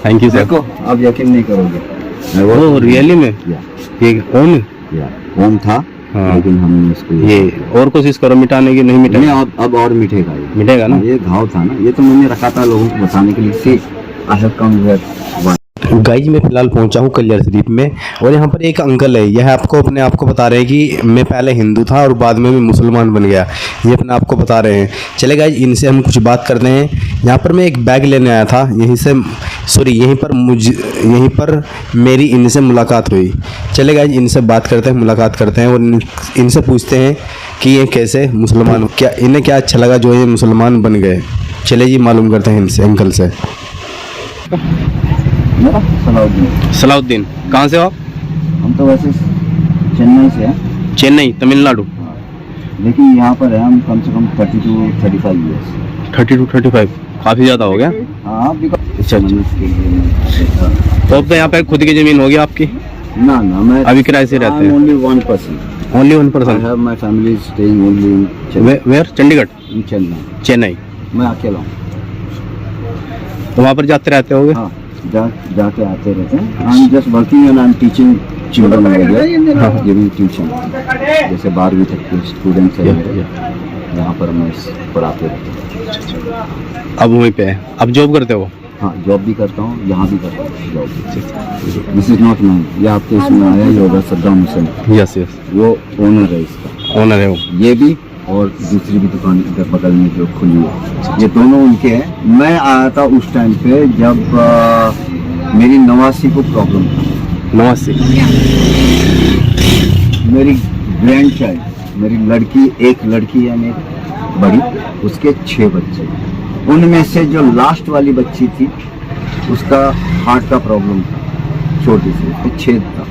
Thank you sir. देखो आप यकीन नहीं करोगे, वो रियली में ये कौन ओम था, हाँ। लेकिन हमने इसको ये और कोशिश करो मिटाने की, नहीं मिटेगा। अब और मिटेगा, ये मिटेगा ना। ये घाव था ना, ये तो मैंने रखा था लोगों को बताने के लिए। So I have come here. Guys मैं फिलहाल पहुंचा हूं कल्याण शरीफ में, और यहाँ पर एक अंकल है, यह आपको अपने आप को बता रहे हैं कि मैं पहले हिंदू था और बाद में मैं मुसलमान बन गया, ये अपने आप को बता रहे हैं। चले गाइज इनसे हम कुछ बात करते हैं। यहाँ पर मैं एक बैग लेने आया था, यहीं पर मेरी इनसे मुलाकात हुई। चले गाइज इनसे बात करते हैं, मुलाकात करते हैं और इनसे पूछते हैं कि ये कैसे मुसलमान, क्या इन्हें क्या अच्छा लगा जो ये मुसलमान बन गए। चले जी मालूम करते हैं इनसे, अंकल से। मेरा सलाउद्दीन। सलाउद्दीन, कहाँ से हो आप? हम तो वैसे चेन्नई से हैं। चेन्नई, तमिलनाडु। लेकिन यहाँ पर है हम कम से कम 30 to 35 ईयर्स। 30 to 35, काफ़ी ज़्यादा हो गया। हाँ, अच्छा। तो अब तो यहाँ पे खुद की ज़मीन होगी आपकी? ना मैं अभी किराए से रहते हैं? Only 1%। Only 1%? I have my family staying only in Chennai. Where? Chandigarh? In Chennai. Chennai. मैं अकेला हूँ। तो वहाँ पर जाते रहते होगे? हाँ, जाके आते रहते हैं। I'm just working and I'm teaching children over there. हाँ। Giving tuition. जैसे 12वीं तक के स्टूडेंट्स हैं मेरे, यहाँ पर मैं पढ़ाते रहता हूँ। अब वहीं पे है, अब जॉब करते हो? हाँ, जॉब भी करता हूँ, यहाँ भी करता हूँ job. This is not mine, ये आपके इसमें आया ही होगा, सद्दाम हुसैन। यस यस, वो ओनर है इसका। ओनर है वो। ये भी और दूसरी भी दुकान इधर बगल में जो खुली है, ये दोनों उनके हैं। मैं आया था उस टाइम पे जब मेरी नवासी को प्रॉब्लम था। नवासी? मेरी ग्रैंड चाइल्ड, मेरी लड़की, एक लड़की है मेरी बड़ी, उसके 6 बच्चे। उनमें से जो लास्ट वाली बच्ची थी उसका हार्ट का प्रॉब्लम था, छोटी सी, उसको छेद था।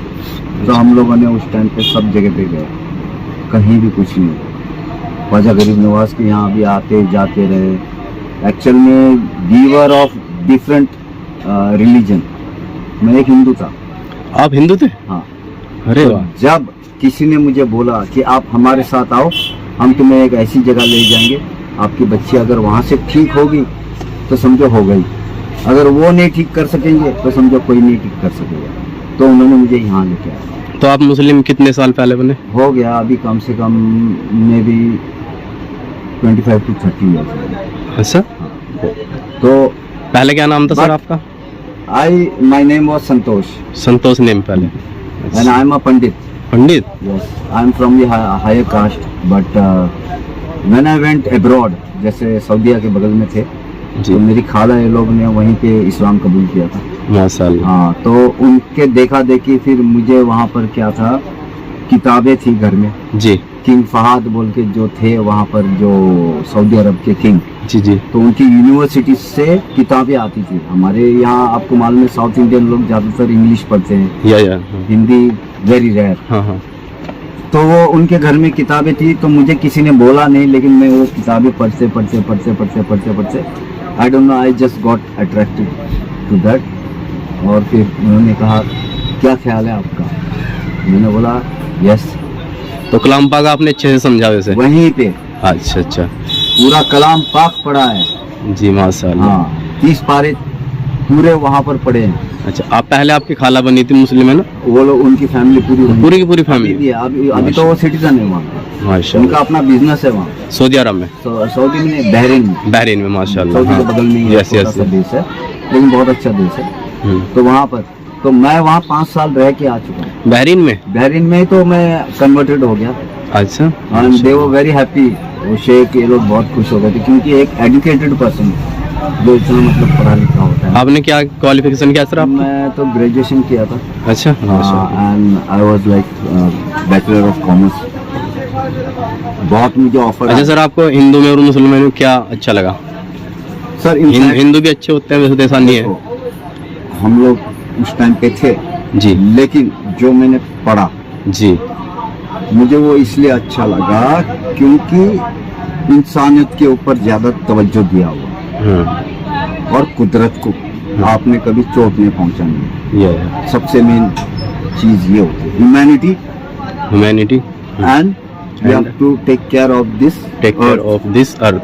तो हम लोगों ने उस टाइम पे सब जगह पे गए, कहीं भी कुछ नहीं। ख्वाजा गरीब नवाज के यहाँ भी आते जाते रहे। एक्चुअल में वीवर ऑफ डिफरेंट रिलीजन। मैं एक हिंदू था। आप हिंदू थे? हाँ। अरे तो वाह। जब किसी ने मुझे बोला कि आप हमारे साथ आओ, हम तुम्हें एक ऐसी जगह ले जाएंगे, आपकी बच्ची अगर वहाँ से ठीक होगी तो समझो हो गई, अगर वो नहीं ठीक कर सकेंगे तो समझो कोई नहीं ठीक कर सकेगा। तो उन्होंने मुझे यहाँ लेके आया। तो आप मुस्लिम कितने साल पहले बने? हो गया अभी कम से कम मे भी 25 to 30 ईयर्स। अच्छा। तो पहले क्या नाम था सर आपका? My name was Santosh. Santosh name पहले। And I am a pandit. Pandit? Yes, I am from the higher caste, but when I went abroad, जैसे सऊदीया के बगल में थे, जी। तो मेरी खाला ये लोग ने वहीं पे इस्लाम कबूल किया था। माशाल्लाह। हाँ, तो उनके देखा देखी फिर मुझे वहाँ पर क्या था, किताबें थी घर में। जी किंग फहाद बोल के जो थे वहाँ पर, जो सऊदी अरब के किंग, जी जी। तो उनकी यूनिवर्सिटी से किताबें आती थी। हमारे यहाँ आपको मालूम है साउथ इंडियन लोग ज़्यादातर इंग्लिश पढ़ते हैं, या हिंदी वेरी रेयर। हाँ हाँ। तो वो उनके घर में किताबें थी, तो मुझे किसी ने बोला नहीं, लेकिन मैं वो किताबें पढ़ते I don't know, I just got attracted to that. और फिर उन्होंने कहा क्या ख्याल है आपका? मैंने बोला यस। तो कलाम पाक आपने अच्छे से समझा वैसे? वहीं पे अच्छा अच्छा। पूरा कलाम पाक पढ़ा है। जी माशाल्लाह। हाँ, 30 पारे पूरे वहाँ पर पढ़े हैं। अच्छा, आप पहले आपकी खाला बनी थी मुस्लिम है ना? वो लोग, उनकी फैमिली पूरी की पूरी फैमिली? अभी तो वो सिटीजन है वहाँ, माशाल्लाह। उनका अपना बिजनेस है वहाँ सऊदी अरब में? सऊदी में, बहरीन में माशाल्लाह। सऊदी के बगल में ही यस यस। देश है, लेकिन बहुत अच्छा देश है। तो वहाँ पर तो मैं वहाँ 5 साल रह के आ चुका हूँ। बहरीन में तो मैं कन्वर्टेड हो गया। अच्छा। And they were very happy. वो शेख ये लोग बहुत खुश हो गए थे, क्योंकि एक एजुकेटेड पर्सन जो इतना मतलब पढ़ा लिखा होता है। आपने क्या क्वालिफिकेशन किया सर आप? मैं तो ग्रेजुएशन किया था। अच्छा। And I was like bachelor of commerce. बहुत मुझे ऑफर। अच्छा सर, आपको हिंदू में और मुसलमान में क्या अच्छा लगा? सर हिंदू भी अच्छे होते हैं वैसे, तो ऐसा नहीं है। हम लोग उस टाइम पे थे जी, लेकिन जो मैंने पढ़ा जी, मुझे वो इसलिए अच्छा लगा क्योंकि इंसानियत के ऊपर ज्यादा तवज्जो दिया हुआ, और कुदरत को आपने कभी चोट नहीं पहुंचानी। ये सबसे मेन चीज ये होती है, humanity and you have to take care of this earth.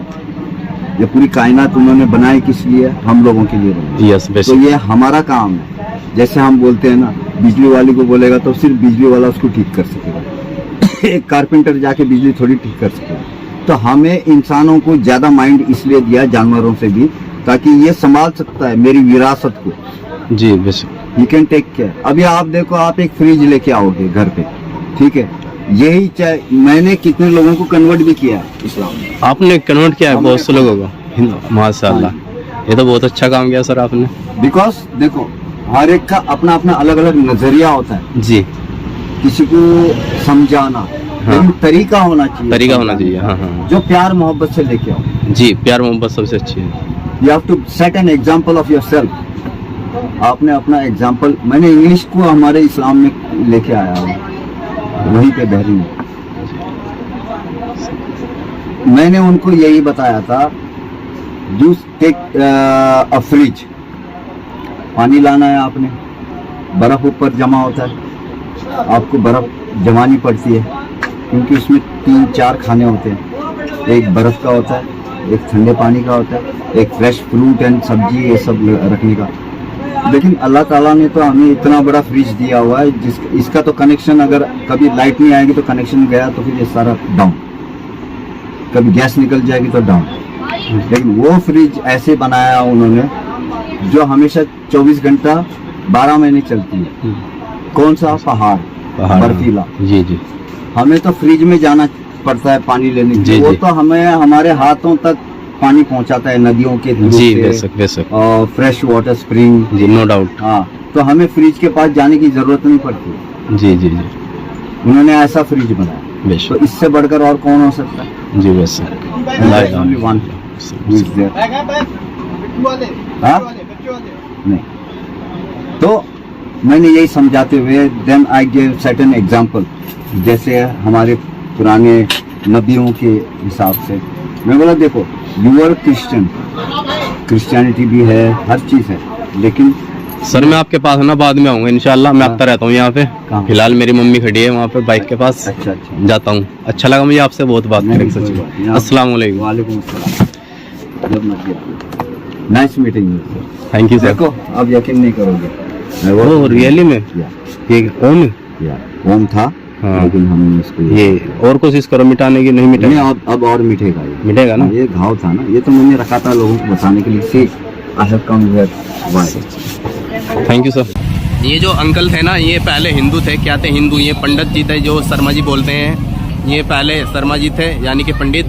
ये पूरी कायनात उन्होंने बनाई किस लिए? हम लोगों के लिए बनाई। यस तो बेसिक। ये हमारा काम है। जैसे हम बोलते हैं ना, बिजली वाले को बोलेगा तो सिर्फ बिजली वाला उसको ठीक कर सकेगा एक कारपेंटर जाके बिजली थोड़ी ठीक कर सकेगा। तो हमें इंसानों को ज्यादा माइंड इसलिए दिया, जानवरों से भी, ताकि ये संभाल सकता है मेरी विरासत को। जी basic. You can take care. अभी आप देखो, आप एक फ्रिज लेके आओगे घर पे, ठीक है, यही चाहे मैंने कितने लोगों को कन्वर्ट भी किया है इस्लाम में। आपने कन्वर्ट किया है हमने बहुत से लोगों को, माशाल्लाह। ये तो बहुत अच्छा काम किया सर आपने। बिकॉज देखो, हर एक का अपना अपना अलग अलग नजरिया होता है, जी किसी को समझाना, लेकिन तरीका होना चाहिए। तरीका होना चाहिए। हाँ हाँ जो प्यार मोहब्बत से लेके आओ। जी, प्यार मोहब्बत सबसे अच्छी है। You have to set an example of yourself. आपने अपना एग्जांपल, मैंने इंग्लिश को हमारे इस्लाम में लेके आया हूँ, वहीं पे बहरीन में। मैंने उनको यही बताया था, डू टेक अ फ्रिज, पानी लाना है आपने, बर्फ ऊपर जमा होता है, आपको बर्फ जमानी पड़ती है, क्योंकि उसमें 3-4 खाने होते हैं। एक बर्फ का होता है, एक ठंडे पानी का होता है, एक फ्रेश फ्रूट एंड सब्जी, ये सब रखने का। लेकिन अल्लाह ताला ने तो हमें इतना बड़ा फ्रिज दिया हुआ है, इसका तो कनेक्शन, अगर कभी लाइट नहीं आएगी तो कनेक्शन गया तो फिर ये सारा डाउन, कभी गैस निकल जाएगी तो डाउन। लेकिन वो फ्रिज ऐसे बनाया उन्होंने जो हमेशा 24 घंटा 12 महीने चलती है। कौन सा? पहाड़ बर्फीला। जी जी हमें तो फ्रिज में जाना पड़ता है पानी लेने के जी, लिए, वो जी। तो हमें हमारे हाथों तक पानी पहुंचाता है नदियों के थ्रू जी से, बेशक बेशक। और फ्रेश वाटर स्प्रिंग। जी नो डाउट। हाँ, तो हमें फ्रिज के पास जाने की जरूरत नहीं पड़ती। जी जी जी उन्होंने ऐसा फ्रिज बनाया, तो बेशक। इससे बढ़कर और कौन हो सकता है? जी बेशक। Only one who is there. हाँ? नहीं। तो मैंने यही समझाते हुए then I give certain example, जैसे हमारे पुराने नबियों के हिसाब से मैं बोला, देखो यू आर क्रिश्चियन, क्रिश्चियनिटी भी है, हर चीज़ है, लेकिन सर मैं आपके पास है ना, बाद में आऊँगा इंशाल्लाह। मैं आता रहता हूँ यहाँ पे। कहाँ? फिलहाल मेरी मम्मी खड़ी है वहाँ पे बाइक के पास, अच्छा अच्छा, जाता हूँ। अच्छा लगा मुझे आपसे बहुत बात नहीं, करके कोई सच बात नहीं। में। आप- अस्सलाम वालेकुम। वालेकुम अस्सलाम। जब मर्जी आइए। Nice meeting you sir. Thank you sir. देखो, आप यकीन नहीं करोगे, ओ रियली में या ये ओम ओम था, हाँ। लेकिन हमने इसको ये और कोशिश करो मिटाने की, नहीं नहीं, मिटेगा। अब और मिटेगा ये। मिटेगा ना? ये घाव था ना, ये तो मैंने रखा था लोगों को बताने के लिए। So I have come here why. Thank you sir. ये जो अंकल थे ना, ये पहले हिंदू थे। क्या थे? हिंदू। ये पंडित जी थे जो शर्मा जी बोलते हैं, ये पहले शर्मा जी थे, यानी कि पंडित।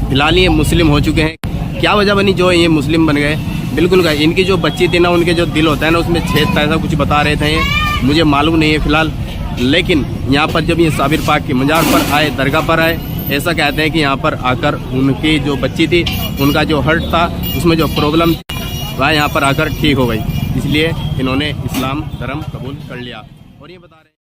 फिलहाल ये मुस्लिम हो चुके हैं। क्या वजह बनी जो ये मुस्लिम बन गए? बिल्कुल गए। इनकी जो बच्ची थी ना, उनके जो दिल होता है ना, उसमें छेद था, ऐसा कुछ बता रहे थे ये, मुझे मालूम नहीं है फिलहाल। लेकिन यहाँ पर जब ये साबिर पाक की मज़ार पर आए, दरगाह पर आए, ऐसा कहते हैं कि यहाँ पर आकर उनकी जो बच्ची थी, उनका जो हर्ट था, उसमें जो प्रॉब्लम वह यहाँ पर आकर ठीक हो गई। इसलिए इन्होंने इस्लाम धर्म कबूल कर लिया। और ये बता रहे हैं